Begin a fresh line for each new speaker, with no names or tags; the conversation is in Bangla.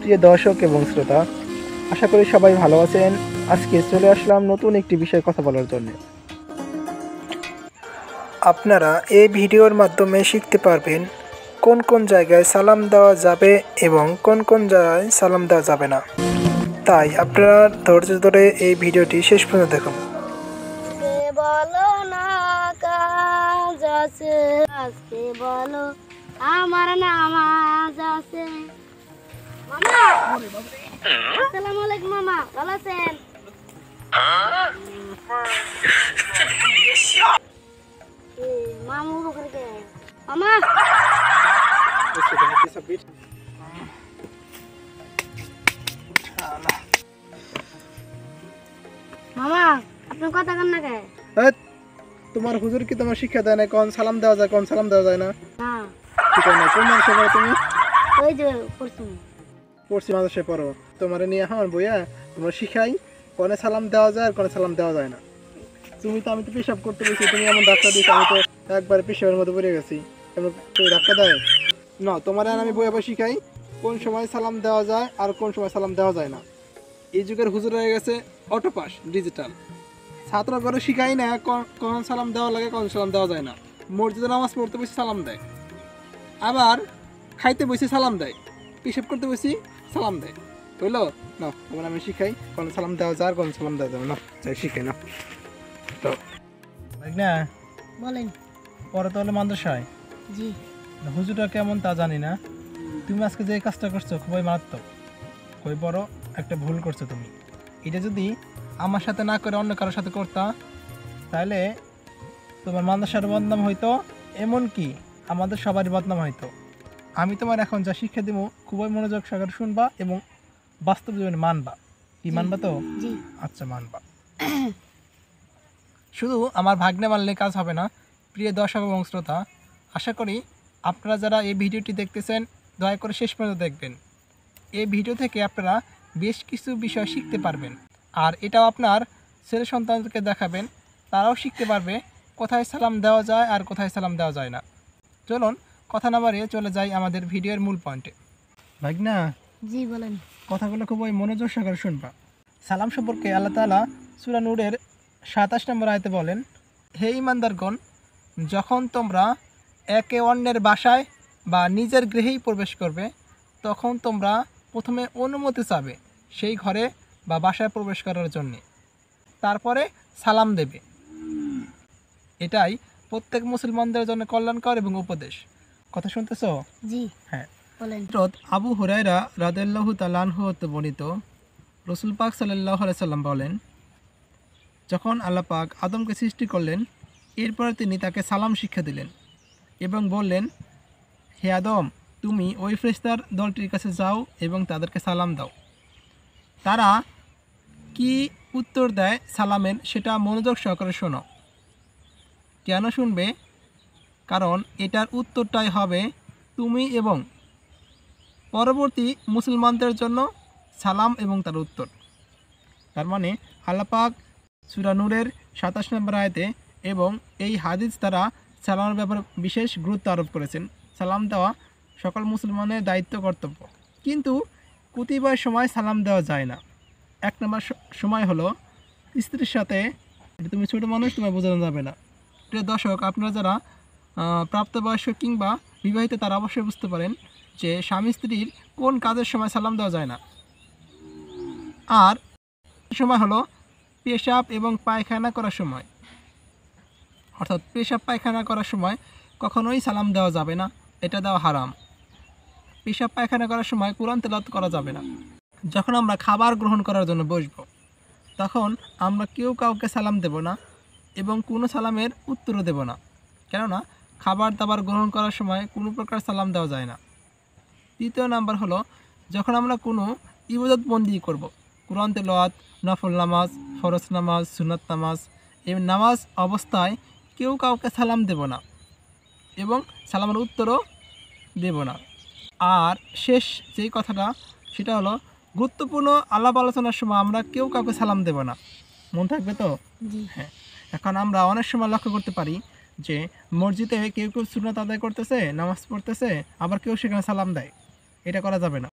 প্রিয় দর্শক এবং শ্রোতা, আশা করি সবাই ভালো আছেন। আজকে চলে আসলাম নতুন একটি বিষয়ে কথা বলার জন্য। আপনারা এই ভিডিওর মাধ্যমে শিখতে পারবেন কোন কোন জায়গায় সালাম দেওয়া যাবে এবং কোন কোন জায়গায় সালাম দেওয়া যাবে না। তাই আপনারা ধৈর্য ধরে এই ভিডিওটি শেষ পর্যন্ত দেখুন।
বলো না কাজ আছে, আজকে বলো আমার নামাজ আছে। মামা, আসসালামু আলাইকুম মামা, ভালো আছেন? মামু ওখানে মামা মামা আপনি কথা কন না কে?
তোমার হুজুর কি তোমার শিক্ষা দেয় না কোন সালাম দেওয়া যায় কোন সালাম দেওয়া যায় না?
না,
ঠিক আছে না, কোন মাদ্রাসায় পড়ো তুমি?
ওই যে পড়ছি।
পড়ছি মাদ্রাসায় পড়ো। তোমার নিয়ে আমার বইয়া তোমার শিখাই কোনে সালাম দেওয়া যায় আর কোনে সালাম দেওয়া যায় না। আমি তো পেশাব করতে বলছি, তুমি এমন ধাক্কা দিয়েছো, আমি তো একবারে পেশাবের মধ্যে পড়ে গেছি। এমন কেউ ধাক্কা দেয় না। তোমার আর আমি বইয়া শিখাই কোন সময় সালাম দেওয়া যায় আর কোন সময় সালাম দেওয়া যায় না। এই যুগের হুজুর হয়ে গেছে অটোপাস ডিজিটাল। ছাত্র করে শিখাই না কোন সালাম দেওয়া লাগে কোন সালাম দেওয়া যায় না। মসজিদে নামাজ পড়তে বসে সালাম দেয়, আবার খাইতে বসে সালাম দেয়, পেশাব করতে বসি সালাম দেয়। বুঝলো না? তোমার আমি শিখাই কোন সালাম দেওয়া যায় আর কোন সালাম দেওয়া যাবে না। তাই শিখাই না তো না।
বলেন।
পরে তাহলে মাদ্রাসায়
জি।
হুজুরটা কেমন তা জানি না। তুমি আজকে যে কাজটা করছো খুবই মারাত্মক, খুবই বড় একটা ভুল করছো তুমি। এটা যদি আমার সাথে না করে অন্য কারোর সাথে করতা তাহলে তোমার মাদ্রাসার বদনাম হইতো, এমনকি আমাদের সবারই বদনাম হইতো। আমি তোমার এখন যা শিক্ষা দেবো খুবই মনোযোগ সহকারে শুনবা এবং বাস্তব জীবনে মানবা। কি মানবা তো?
জি।
আচ্ছা মানবা। শুধু আমার ভাগ্নে মানলে কাজ হবে না। প্রিয় দর্শক এবং শ্রোতা, আশা করি আপনারা যারা এই ভিডিওটি দেখতেছেন দয়া করে শেষ পর্যন্ত দেখবেন। এই ভিডিও থেকে আপনারা বেশ কিছু বিষয় শিখতে পারবেন, আর এটাও আপনার ছেলে সন্তানকে দেখাবেন, তারাও শিখতে পারবে কোথায় সালাম দেওয়া যায় আর কোথায় সালাম দেওয়া যায় না। চলুন কথা না বাড়িয়ে চলে যাই আমাদের ভিডিওর মূল পয়েন্টে। ভাগনা,
জি বলেন।
কথাগুলো খুবই মনোযোগ সহকারে শুনবা। সালাম সম্পর্কে আল্লাহ তাআলা সূরা নূরের 27 নম্বর আয়াতে বলেন, হে ঈমানদারগণ, যখন তোমরা একে অন্যের বাসায় বা নিজের গৃহেই প্রবেশ করবে তখন তোমরা প্রথমে অনুমতি চাবে সেই ঘরে বা বাসায় প্রবেশ করার জন্যে, তারপরে সালাম দেবে। এটাই প্রত্যেক মুসলমানদের জন্য কল্যাণকর এবং উপদেশ। কথা শুনতেছো?
জি
হ্যাঁ
বলেন।
আবু হুরায়রা রাদিয়াল্লাহু তাআলা আনহু হতে বর্ণিত, রাসূল পাক সাল্লাল্লাহু আলাইহি সাল্লাম বলেন, যখন আল্লাহ পাক আদমকে সৃষ্টি করলেন এরপর তিনি তাকে সালাম শিক্ষা দিলেন এবং বললেন, হে আদম, তুমি ওই ফেরেশতার দলটির কাছে যাও এবং তাদেরকে সালাম দাও। তারা কি উত্তর দেয় সালামের সেটা মনোযোগ সহকারে শোনো। কেন শুনবে? কারণ এটার উত্তরটাই হবে তুমি এবং পরবর্তী মুসলমানদের জন্য সালাম এবং তার উত্তর। তার মানে আল্লাহ পাক সূরা নূরের 27 নম্বর আয়াতে এবং এই হাদিস দ্বারা সালামের ব্যাপারে বিশেষ গুরুত্ব আরোপ করেছেন। সালাম দেওয়া সকল মুসলমানের দায়িত্ব কর্তব্য, কিন্তু কতিপয় সময় সালাম দেওয়া যায় না। এক নম্বর সময় হলো স্ত্রীর সাথে। তুমি ছোটো মানুষ, তোমার বোঝানো যাবে না। প্রিয় দর্শক, আপনারা যারা প্রাপ্তবয়স্ক কিংবা বিবাহিত তারা অবশ্যই বুঝতে পারেন যে স্বামী স্ত্রীর কোন কাজের সময় সালাম দেওয়া যায় না। আর সময় হলো পেশাব এবং পায়খানা করার সময়, অর্থাৎ পেশাব পায়খানা করার সময় কখনোই সালাম দেওয়া যাবে না, এটা দেওয়া হারাম। পেশাব পায়খানা করার সময় কুরআন তেলাওয়াত করা যাবে না। যখন আমরা খাবার গ্রহণ করার জন্য বসবো তখন আমরা কেউ কাউকে সালাম দেব না এবং কোনো সালামের উত্তরও দেব না, কেননা খাবার দাবার গ্রহণ করার সময় কোনো প্রকার সালাম দেওয়া যায় না। তৃতীয় নাম্বার হলো যখন আমরা কোনো ইবাদত বন্দি করব, কুরআন তেলাওয়াত, নফল নামাজ, ফরজ নামাজ, সুন্নাত নামাজ, এই নামাজ অবস্থায় কেউ কাউকে সালাম দেব না এবং সালামের উত্তরও দেব না। আর শেষ যেই কথাটা সেটা হলো গুরুত্বপূর্ণ আলাপ আলোচনার সময় আমরা কেউ কাউকে সালাম দেব না। মন থাকবে তো? হ্যাঁ। এখন আমরা অনেক সময় লক্ষ্য করতে পারি যে মসজিদে কেউ কেউ সুন্নাত আদায় করতেছে, নামাজ পড়তেছে, আবার কেউ সেখানে সালাম দেয়। এটা করা যাবে না।